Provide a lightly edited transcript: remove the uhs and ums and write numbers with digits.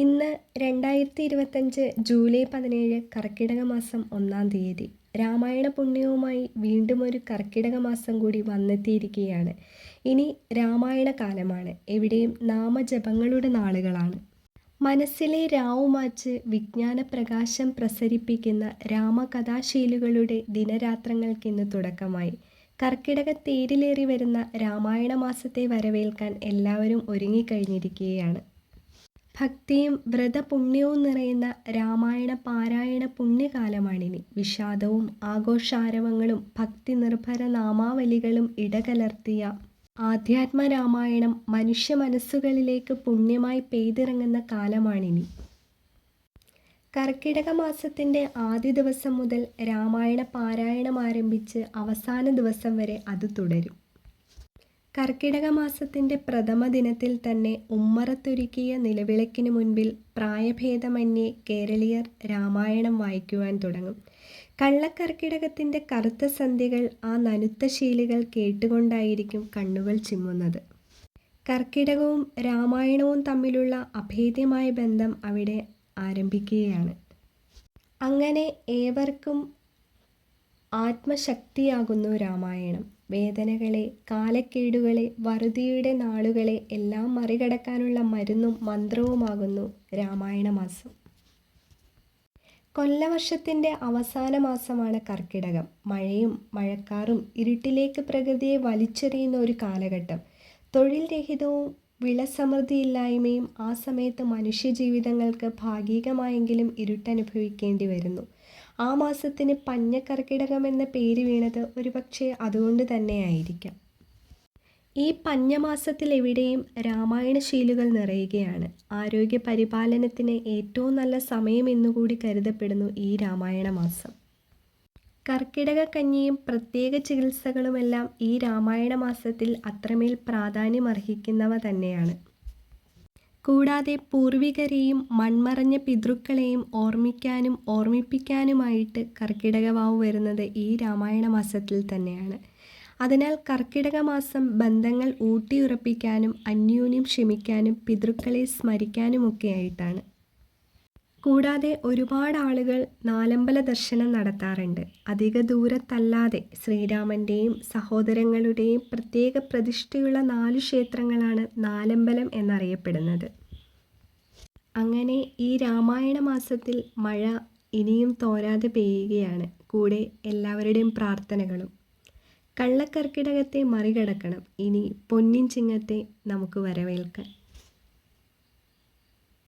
ഇന്ന് 2025 ജൂലൈ 17 കർക്കിടക മാസം 1-ാം തീയതി. രാമായണ പുണ്യവുമായി വീണ്ടും ഒരു കർക്കിടക മാസം കൂടി വന്നെത്തിയിരിക്കുകയാണ്. ഇനി രാമായണ കാലമാണ്. എവിടെയും നാമജപങ്ങളുടെ നാളുകളാണ്. മനസ്സിലെ രാവുമാച്ച് വിജ്ഞാനപ്രകാശം പ്രസരിപ്പിക്കുന്ന രാമകഥാശീലുകളുടെ ദിനരാത്രങ്ങൾക്കിന്ന് തുടക്കമായി. കർക്കിടക തേരിലേറി വരുന്ന രാമായണ മാസത്തെ വരവേൽക്കാൻ എല്ലാവരും ഒരുങ്ങിക്കഴിഞ്ഞിരിക്കുകയാണ്. ഭക്തിയും വ്രതപുണ്യവും നിറയുന്ന രാമായണ പാരായണ പുണ്യകാലമാണിനി. വിഷാദവും ആഘോഷാരവങ്ങളും ഭക്തി നിർഭര നാമാവലികളും ഇടകലർത്തിയ ആധ്യാത്മരാമായണം മനുഷ്യ മനസ്സുകളിലേക്ക് പുണ്യമായി പെയ്തിറങ്ങുന്ന കാലമാണിനി. കർക്കിടക മാസത്തിൻ്റെ ആദ്യ ദിവസം മുതൽ രാമായണ പാരായണം ആരംഭിച്ച് അവസാന ദിവസം വരെ അത് തുടരും. കർക്കിടക മാസത്തിൻ്റെ പ്രഥമ ദിനത്തിൽ തന്നെ ഉമ്മറത്തൊരുക്കിയ നിലവിളക്കിന് മുൻപിൽ പ്രായഭേദമന്യേ കേരളീയർ രാമായണം വായിക്കുവാൻ തുടങ്ങും. കള്ളക്കർക്കിടകത്തിൻ്റെ കറുത്ത സന്ധ്യകൾ ആ നനുത്ത ശീലുകൾ കേട്ടുകൊണ്ടായിരിക്കും കണ്ണുകൾ ചിമ്മുന്നത്. കർക്കിടകവും രാമായണവും തമ്മിലുള്ള അഭേദ്യമായ ബന്ധം അവിടെ ആരംഭിക്കുകയാണ്. അങ്ങനെ ഏവർക്കും ആത്മശക്തിയാകുന്നു രാമായണം. വേദനകളെ, കാലക്കേടുകളെ, വറുതിയുടെ നാളുകളെ എല്ലാം മറികടക്കാനുള്ള മരുന്നും മന്ത്രവുമാകുന്നു രാമായണ മാസം. കൊല്ലവർഷത്തിൻ്റെ അവസാന മാസമാണ് കർക്കിടകം. മഴയും മഴക്കാറും ഇരുട്ടിലേക്ക് പ്രകൃതിയെ വലിച്ചെറിയുന്ന ഒരു കാലഘട്ടം. തൊഴിൽ രഹിതവും വിളസമൃദ്ധിയില്ലായ്മയും ആ സമയത്ത് മനുഷ്യജീവിതങ്ങൾക്ക് ഭാഗികമായെങ്കിലും ഇരുട്ടനുഭവിക്കേണ്ടി വരുന്നു. ആ മാസത്തിന് പഞ്ഞക്കർക്കിടകം എന്ന പേര് വീണത് ഒരുപക്ഷെ അതുകൊണ്ട് തന്നെയായിരിക്കാം. ഈ പഞ്ഞമാസത്തിൽ എവിടെയും രാമായണശീലുകൾ നിറയുകയാണ്. ആരോഗ്യ പരിപാലനത്തിന് ഏറ്റവും നല്ല സമയം എന്നുകൂടി കരുതപ്പെടുന്നു ഈ രാമായണ മാസം. കർക്കിടക കഞ്ഞിയും പ്രത്യേക ചികിത്സകളുമെല്ലാം ഈ രാമായണ മാസത്തിൽ അത്രമേൽ പ്രാധാന്യമർഹിക്കുന്നവ തന്നെയാണ്. കൂടാതെ പൂർവികരെയും മൺമറഞ്ഞ പിതൃക്കളെയും ഓർമ്മിക്കാനും ഓർമ്മിപ്പിക്കാനുമായിട്ട് കർക്കിടകവാവ് വരുന്നത് ഈ രാമായണ മാസത്തിൽ തന്നെയാണ്. അതിനാൽ കർക്കിടക മാസം ബന്ധങ്ങൾ ഊട്ടിയുറപ്പിക്കാനും അന്യോന്യം ക്ഷമിക്കാനും പിതൃക്കളെ സ്മരിക്കാനുമൊക്കെയായിട്ടാണ്. കൂടാതെ ഒരുപാട് ആളുകൾ നാലമ്പല ദർശനം നടത്താറുണ്ട്. അധിക ദൂരത്തല്ലാതെ ശ്രീരാമൻ്റെയും സഹോദരങ്ങളുടെയും പ്രത്യേക പ്രതിഷ്ഠയുള്ള 4 ക്ഷേത്രങ്ങളാണ് നാലമ്പലം എന്നറിയപ്പെടുന്നത്. അങ്ങനെ ഈ രാമായണ മാസത്തിൽ മഴ ഇനിയും തോരാതെ പെയ്യുകയാണ്. കൂടെ എല്ലാവരുടെയും പ്രാർത്ഥനകളും. കള്ളക്കർക്കിടകത്തെ മറികടക്കണം. ഇനി പൊന്നിൻ ചിങ്ങത്തെ നമുക്ക് വരവേൽക്കാൻ.